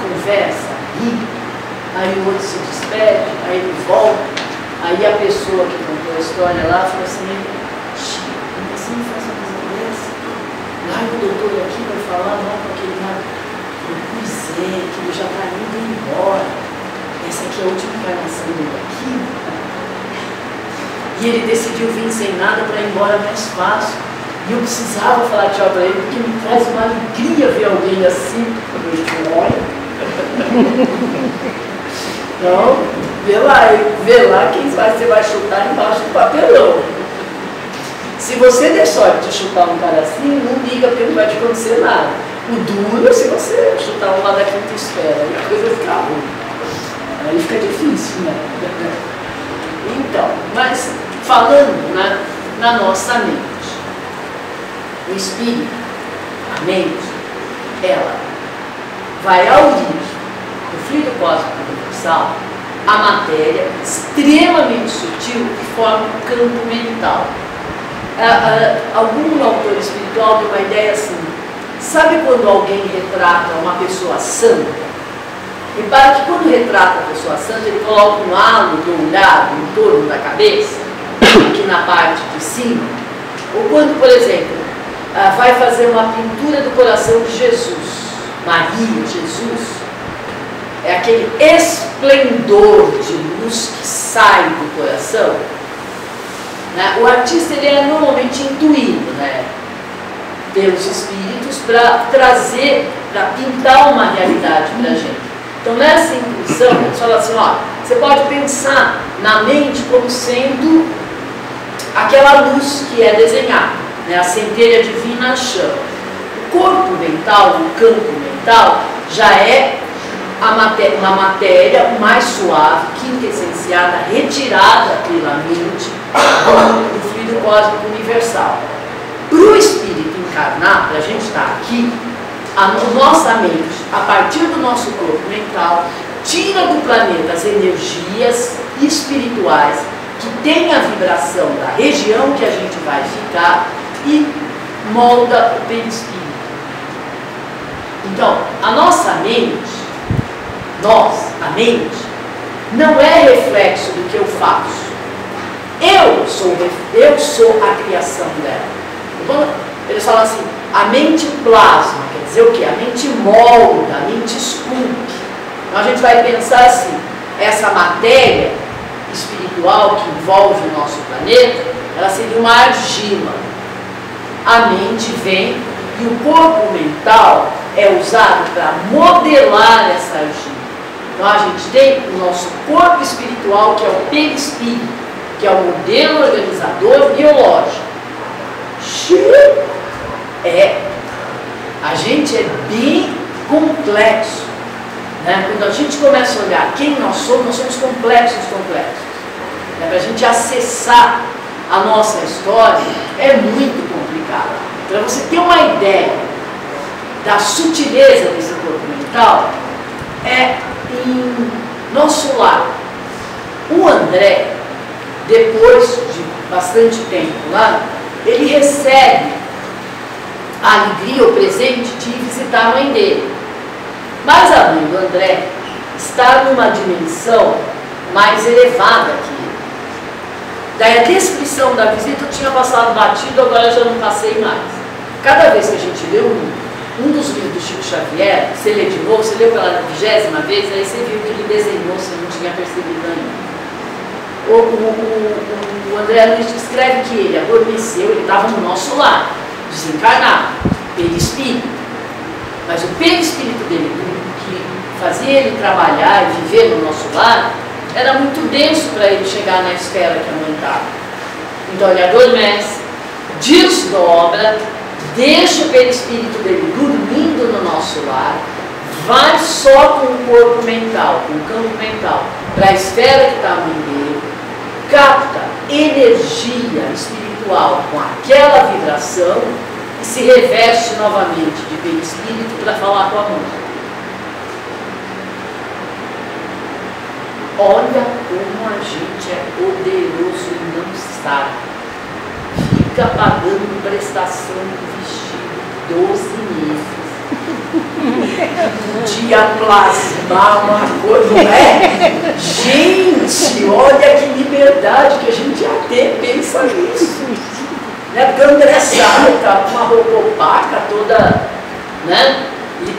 conversa, ri. Aí o outro se despede, aí ele volta, aí a pessoa que contou a história lá falou assim, Chico, você me faz uma coisa dessa? Ai, o doutor aqui vai falar mal para aquele lado. Pois é, que ele já está indo embora. Essa aqui é a última encarnação dele aqui. E ele decidiu vir sem nada para ir embora mais fácil. E eu precisava falar tchau para ele, porque me traz uma alegria ver alguém assim. Eu digo, olha. Então, vê lá quem você vai chutar embaixo do papelão. Se você der sorte de chutar um cara assim, não liga porque não vai te acontecer nada. O duro é se você chutar um lá da quinta esfera, aí a coisa fica ruim. Aí fica difícil, né? Então, mas falando na nossa mente, o espírito, a mente, ela vai ao origem do fluido cósmico universal, a matéria extremamente sutil que forma um campo mental. Algum autor espiritual deu uma ideia assim: Sabe quando alguém retrata uma pessoa santa? Repara que quando retrata a pessoa santa, ele coloca um halo dourado em torno da cabeça, aqui na parte de cima. Ou quando, por exemplo, vai fazer uma pintura do coração de Jesus, Maria, Jesus, é aquele esplendor de luz que sai do coração. Né? O artista ele é normalmente intuído, né, pelos espíritos para trazer, para pintar uma realidade para a gente. Então nessa intuição, eles falam assim, ó, você pode pensar na mente como sendo aquela luz que é desenhada, né, a centelha divina chama. O corpo mental, o campo mental, já é uma matéria mais suave, quintessenciada, retirada pela mente do fluido cósmico universal. Para o espírito encarnar, para a gente estar aqui, a nossa mente, a partir do nosso corpo mental, tira do planeta as energias espirituais que têm a vibração da região que a gente vai ficar e molda o perispírito. Então, a nossa mente, a mente, não é reflexo do que eu faço. Eu sou a criação dela. Eles falam assim, a mente plasma, quer dizer o quê? A mente molda, a mente esculpe. Então a gente vai pensar assim, essa matéria espiritual que envolve o nosso planeta, ela seria uma argila. A mente vem e o corpo mental é usado para modelar essa argila. Então a gente tem o nosso corpo espiritual, que é o perispírito, que é o modelo organizador biológico. A gente é bem complexo, né? Quando a gente começa a olhar quem nós somos complexos. Para a gente acessar a nossa história é muito complicado. Para você ter uma ideia da sutileza desse corpo mental, é em nosso lar. O André, depois de bastante tempo lá, ele recebe a alegria, o presente de visitar a mãe dele. Mas a mãe do André está numa dimensão mais elevada que ele. Daí a descrição da visita eu tinha passado batido, agora já não passei mais. Cada vez que a gente lê um dos livros do Chico Xavier, você lê de novo, você leu pela 20ª vez, aí você viu que ele desenhou, você não tinha percebido ainda. O André Luiz descreve que ele adormeceu, ele estava no nosso lar, desencarnado, perispírito. Mas o perispírito dele, que fazia ele trabalhar e viver no nosso lar, era muito denso para ele chegar na esfera que a mãe estava. Então ele adormece, desdobra, deixa o perispírito dele dormindo no nosso lar, vai só com o corpo mental, com o campo mental, para a esfera que está a mãe dele, capta energia espiritual com aquela vibração e se reveste novamente de perispírito para falar com a mãe. Olha como a gente é poderoso e não sabe. Fica pagando prestação do vestido 12 meses. Podia plasmar uma coisa, não é? Gente, olha que liberdade que a gente ia ter, pensa nisso. Né? Porque o André sai, tá com uma roupa opaca toda, né?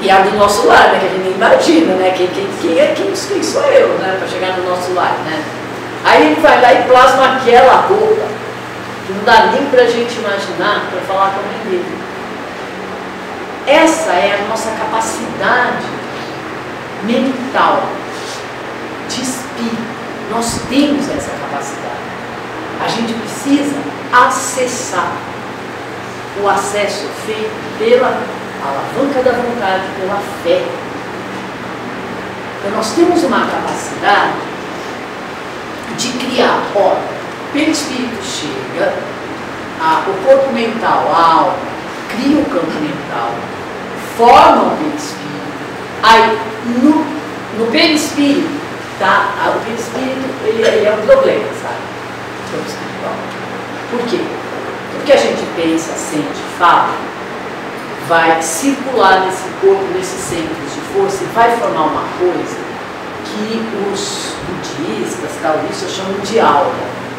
E a do nosso lar, né? Que a gente nem imagina, né? Quem sou eu, né? Para chegar no nosso lar, né? Aí ele vai lá e plasma aquela roupa, que não dá nem para a gente imaginar, para falar com a mãe dele. Essa é a nossa capacidade mental, de espírito. Nós temos essa capacidade. A gente precisa acessar. O acesso feito pela alavanca da vontade, pela fé. Então nós temos uma capacidade de criar. Olha, o perispírito chega, o corpo mental, a alma, cria o campo mental, forma o perispírito. Aí no perispírito, tá? O perispírito ele é um problema, sabe? O campo espiritual. Por quê? Porque a gente pensa, sente, fala, vai circular nesse corpo, nesses centros de força, e vai formar uma coisa que os budistas, taoístas, chamam de aura,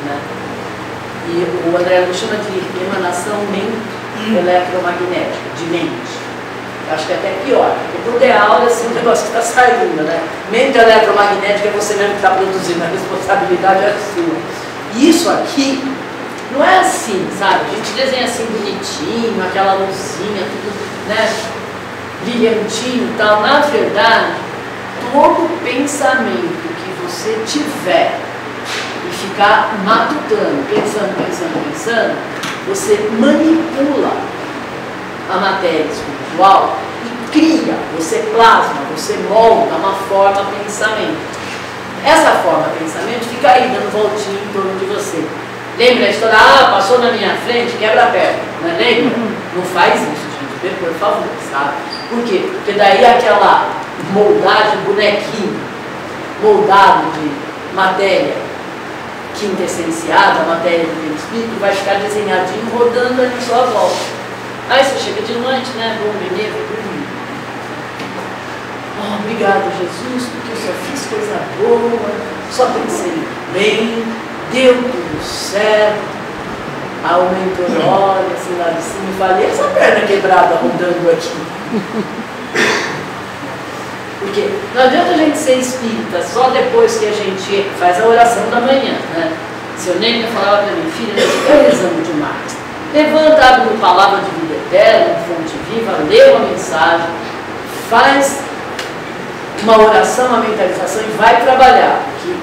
né? E o André Luiz chama de emanação eletromagnética, de mente. Acho que é até pior, porque quando é aula é assim um negócio que está saindo, né? Mente eletromagnética é você mesmo que está produzindo, a responsabilidade é sua. E isso aqui não é assim, sabe? A gente desenha assim bonitinho, aquela luzinha, tudo, né? Brilhantinho e tal. Na verdade, todo pensamento que você tiver e ficar matutando, pensando, você manipula a matéria espiritual e cria, você plasma, você molda uma forma pensamento. Essa forma pensamento fica aí dando voltinha em torno de você. Lembra a história? Ah, passou na minha frente, quebra a perna. Não é? Lembra? Não faz isso, gente, por favor, sabe? Por quê? Porque daí aquela moldagem, bonequinho, moldado de matéria quintessenciada, matéria do espírito, vai ficar desenhadinho, rodando ali só a volta. Aí você chega de noite, né? Bom, menino, dormir. Oh, obrigado, Jesus, porque eu só fiz coisa boa, só pensei bem, deu tudo certo. Aí o mentor olha assim lá de cima e fala, e essa perna quebrada rodando aqui? Porque não adianta a gente ser espírita só depois que a gente faz a oração da manhã, né? Seu Nêmia falava para mim, filha, você está rezando demais. Levanta, abre uma palavra de vida eterna, fonte viva, lê uma mensagem, faz uma oração, uma mentalização e vai trabalhar. Porque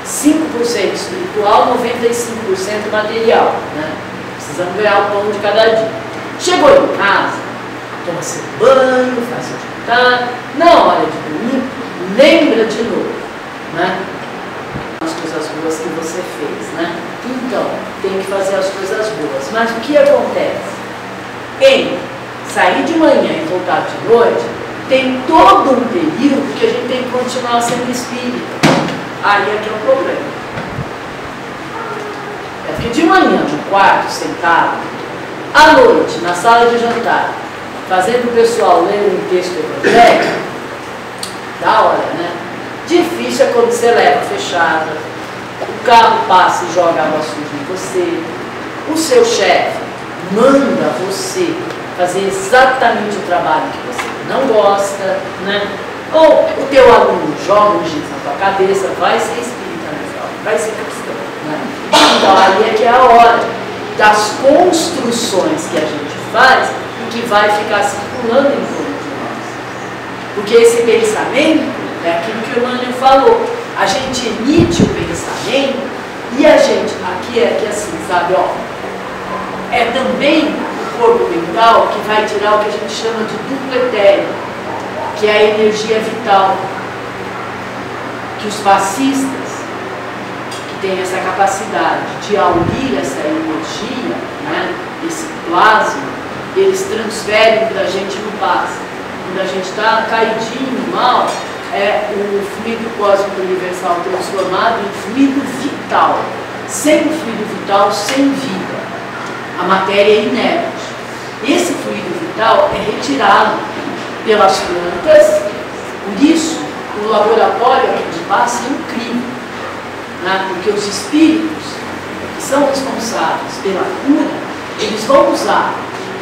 5% espiritual, 95% material, né? Precisamos ganhar o pão de cada dia. Chegou em casa, toma seu banho, faz seu jantar, na hora de dormir, lembra de novo, né? As coisas boas que você fez, né? Então, tem que fazer as coisas boas. Mas o que acontece? Em sair de manhã e voltar de noite, tem todo um período que a gente tem que continuar sendo espírita. Aí é que é o problema. É porque de manhã, no quarto, sentado, à noite, na sala de jantar, fazendo o pessoal ler um texto evangélico, da hora, né? Difícil é quando você leva fechada, o carro passa e joga água suja em você, o seu chefe manda você fazer exatamente o trabalho que você não gosta, né? Ou o teu aluno joga um giz na tua cabeça, vai ser espírita nessa hora, vai ser cristão, né? Então aí é que é a hora das construções que a gente faz e que vai ficar circulando em torno de nós. Porque esse pensamento é aquilo que o Emmanuel falou. A gente emite o pensamento e a gente, aqui é que assim, sabe, ó, é também o corpo mental que vai tirar o que a gente chama de duplo etéreo, que é a energia vital. Que os passistas, que têm essa capacidade de aurir essa energia, né, esse plasma, eles transferem para a gente no passe. Quando a gente está caidinho, mal, é o fluido cósmico universal transformado em fluido vital. Sem o fluido vital, sem vida. A matéria é inerte. Esse fluido vital é retirado pelas plantas, por isso o laboratório aqui de passe é incrível, né? Porque os espíritos que são responsáveis pela cura, eles vão usar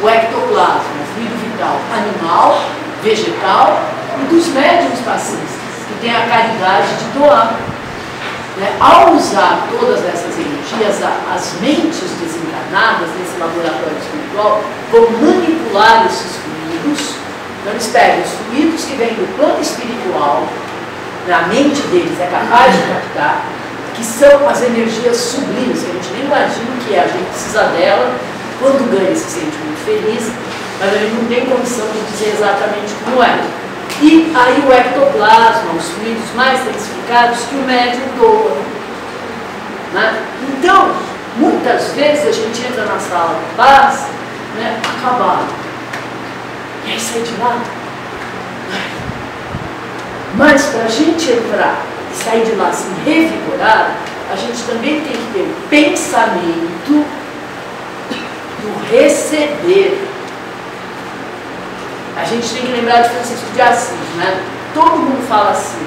o ectoplasma, o fluido vital animal, vegetal e dos médiuns passistas, que têm a caridade de doar. Né? Ao usar todas essas energias, as mentes desencarnadas nesse laboratório espiritual vão manipular esses fluidos. Então eles pegam os fluidos que vêm do plano espiritual, na mente deles é capaz de captar, que são as energias sublimes, que a gente nem imagina o que é, a gente precisa dela, quando ganha se sente muito feliz, mas a gente não tem condição de dizer exatamente como é. E aí o ectoplasma, os fluidos mais densificados que o médium doa. Né? Então, muitas vezes a gente entra na sala de paz, né, acabado. E aí sai de lá. Mas para a gente entrar e sair de lá assim revigorado, a gente também tem que ter o pensamento do receber. A gente tem que lembrar de Francisco de Assis, né? Todo mundo fala assim.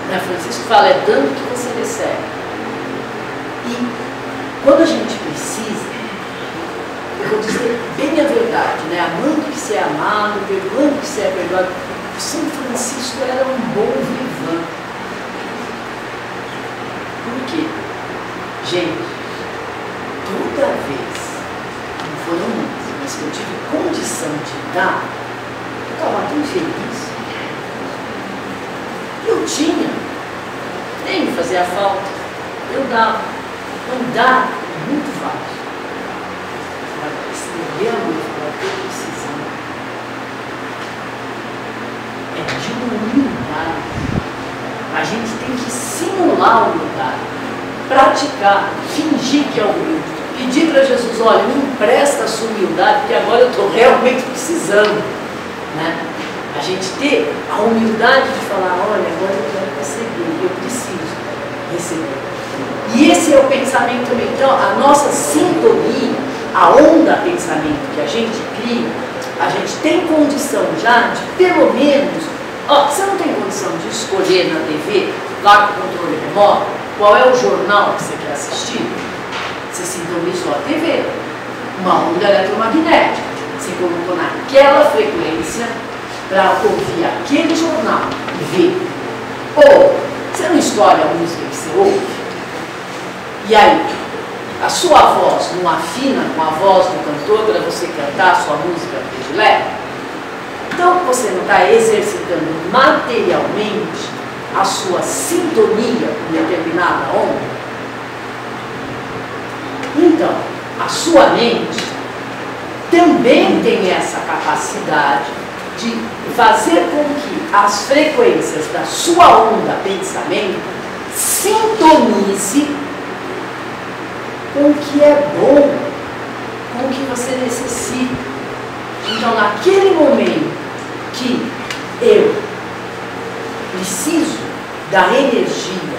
Né? Francisco fala, é dando que você recebe. E quando a gente precisa, eu vou dizer bem a verdade, né? Amando que se é amado, perdoando que se é perdoado. O São Francisco era um bom vivan. Por quê? Gente, toda vez, não foram muitas, mas que eu tive condição de dar, eu estava tão feliz. Eu tinha, nem me fazia falta, eu dava. Não dá, é muito fácil. Estender a luz para ter precisão é de uma humildade. A gente tem que simular a humildade, praticar, fingir que é humilde, pedir para Jesus, olha, me empresta a sua humildade, porque agora eu estou realmente precisando. Né? A gente ter a humildade de falar, olha, agora eu quero receber, eu preciso receber. E esse é o pensamento também. Então, a nossa sintonia, a onda pensamento que a gente cria, a gente tem condição já de, pelo menos, você não tem condição de escolher na TV, lá com o controle remoto, qual é o jornal que você quer assistir? Você sintonizou a TV, uma onda eletromagnética, você colocou naquela frequência para ouvir aquele jornal e ver. Ou, você não escolhe a música que você ouve, e aí, a sua voz não afina com a voz do cantor para você cantar a sua música predileta? Então, você não está exercitando materialmente a sua sintonia com determinada onda? Então, a sua mente também tem essa capacidade de fazer com que as frequências da sua onda pensamento sintonize com o que é bom, com o que você necessita. Então, naquele momento que eu preciso da energia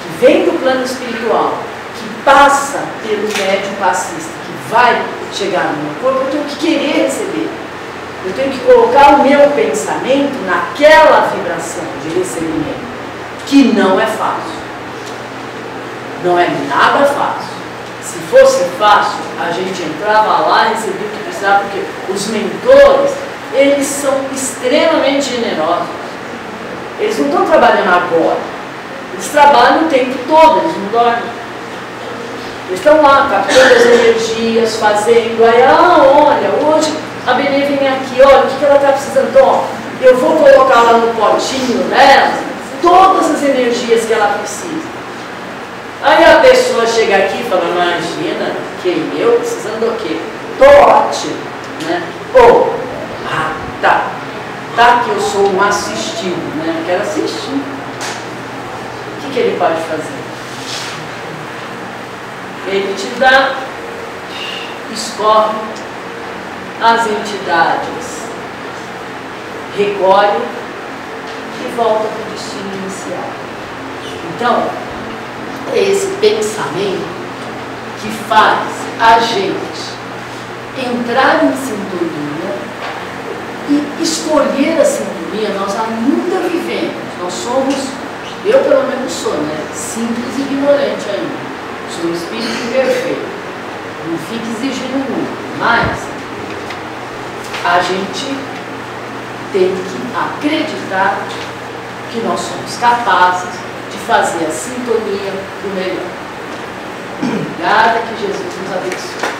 que vem do plano espiritual, que passa pelo médium passista, que vai chegar no meu corpo, eu tenho que querer receber. Eu tenho que colocar o meu pensamento naquela vibração de recebimento, que não é fácil. Não é nada fácil. Se fosse fácil, a gente entrava lá e recebia o que precisava, porque os mentores, eles são extremamente generosos. Eles não estão trabalhando agora. Eles trabalham o tempo todo, eles não dormem. Eles estão lá, captando as energias, fazendo. Aí, olha, hoje a Benê vem aqui, olha, o que ela está precisando? Ó, eu vou colocar lá no potinho dela todas as energias que ela precisa. Aí a pessoa chega aqui e fala, imagina, que eu precisando do quê? Tô ótimo, né? Ou, tá que eu sou um assistido, né? Eu quero assistir. O que ele pode fazer? Ele te dá, escorre, as entidades recolhe e volta para o destino inicial. Então, é esse pensamento que faz a gente entrar em sintonia e escolher a sintonia. Nós ainda vivemos, nós somos, eu pelo menos sou, né? Simples e ignorante ainda. Sou um espírito imperfeito. Não fique exigindo muito, mas a gente tem que acreditar que nós somos capazes de fazer a sintonia do melhor. Obrigada, que Jesus nos abençoe.